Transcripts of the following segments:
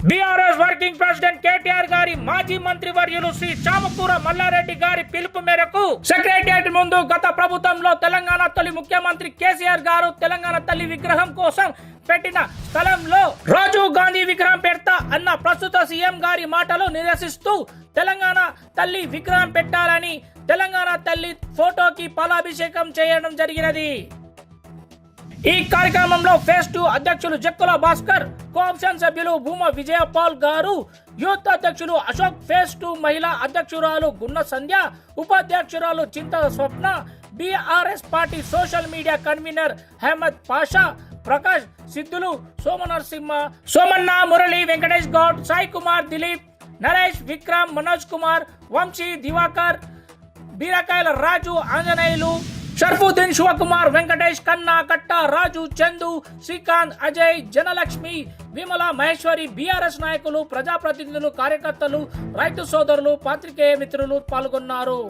BRS working president KTR గారి మాజీ మంత్రి వర్యులు శ్రీ చామకూర మల్లారెడ్డి గారి పిలుపు మేరకు సెక్రటేరియట్ ముందు గత ప్రభుత్వంలో తెలంగాణ తొలి ముఖ్యమంత్రి కేసీఆర్ గారు తెలంగాణ తల్లి విగ్రహం కోసం పెట్టిన స్థలంలో రాజీవ్ గాంధీ విగ్రహం పెడతా అన్న ప్రస్తుత సీఎం గారి మాటలు నిరసిస్తూ తెలంగాణ తల్లి విగ్రహం పెట్టాలని తెలంగాణ తల్లి ఫోటోకి పాలాభిషేకం చేయడం జరిగినది. ఈ కార్యక్రమంలో ఫేజ్ 2 అధ్యక్షులు జక్కుల భాస్కర్, కోఆప్షన్ సభ్యులు భూమా విజయపాల్ గారు, యూత్ అధ్యక్షులు అశోక్, ఫేజ్ 2 మహిళా అధ్యక్షురాలు గున్న సంధ్య, ఉపాధ్యక్షురాలు Chinta Swapna, BRS party social media convener Ahmed Pasha, Prakash, Siddhulu, Somanarasimha, Somanna, Murali, Venkatesh Goud, Sai Kumar, Dilip, Naresh, Vikram, Manoj Kumar, Vamsi, Diwakar, బీరకాయల రాజు, ఆంజనేయులు, షర్ఫుద్దీన్, శివకుమార్, వెంకటేష్, కన్నా, కట్ట, రాజు, చందు, శ్రీకాంత్, అజయ్, జనలక్ష్మి, విమల, మహేశ్వరి, బీఆర్ఎస్ నాయకులు, ప్రజాప్రతినిధులు, కార్యకర్తలు, రైతు సోదరులు, పాత్రికేయ మిత్రులు పాల్గొన్నారు.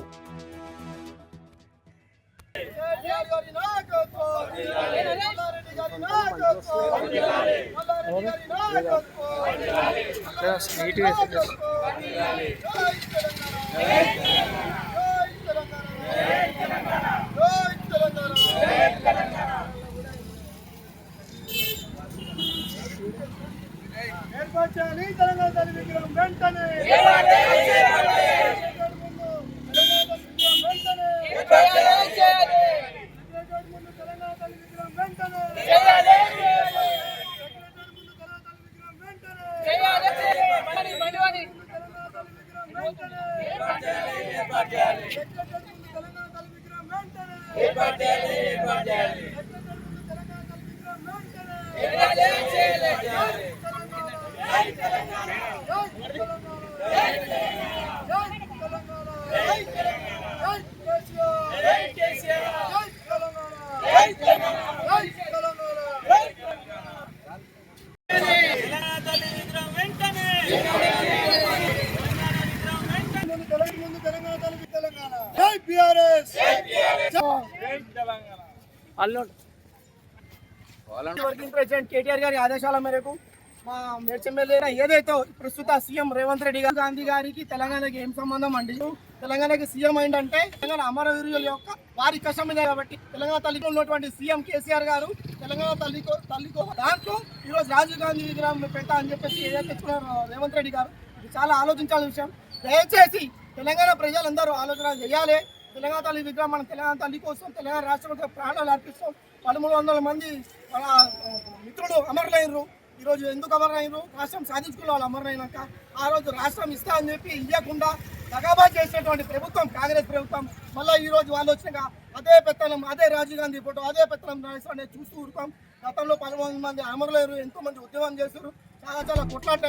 తెలంగాణ తల్లి విగ్రహం వెంటనే వర్కింగ్ ప్రెసిడెంట్ కేటీఆర్ గారి ఆదేశాల మేరకు మా మేడ్చెమ్మెల్యే ఏదైతే ప్రస్తుత సీఎం రేవంత్ రెడ్డి గాంధీ గారికి తెలంగాణకి ఏం సంబంధం అండి? తెలంగాణకి సీఎం ఏంటంటే తెలంగాణ అమరవీరుల యొక్క వారి కష్టం మీద కాబట్టి తెలంగాణ తల్లికి ఉన్నటువంటి సీఎం కేసీఆర్ గారు తెలంగాణ తల్లికో దాంట్లో ఈరోజు రాజీవ్ గాంధీ విగ్రహం పెట్టా అని చెప్పేసి ఏదైతే తెచ్చుకున్నారో రేవంత్ రెడ్డి గారు, ఇది చాలా ఆలోచించాల్సిన విషయం. దయచేసి తెలంగాణ ప్రజలందరూ ఆలోచన చేయాలి. తెలంగాణ తల్లి విగ్రహం మన తెలంగాణ తల్లి కోసం తెలంగాణ రాష్ట్రంలో ప్రాణాలు అర్పిస్తాం. 1300 మంది మన మిత్రులు అమరులైనరు. ఈరోజు ఎందుకు అమరులైనరు? రాష్ట్రం సాధించుకున్న వాళ్ళు అమరులైనాక ఆ రోజు రాష్ట్రం ఇస్తా అని చెప్పి ఇవ్వకుండా దగాబాద్ చేసినటువంటి ప్రభుత్వం కాంగ్రెస్ ప్రభుత్వం. మళ్ళీ ఈ రోజు వాళ్ళు వచ్చినాక అదే పెత్తనం, అదే రాజీవ్ గాంధీ ఫోటో, అదే పెత్తనం అనేది చూస్తూ ఊరుతాం. గతంలో 13 మంది అమరులైనరు, ఎంతో మంది ఉద్యమం చేస్తారు, చాలా కొట్లాట.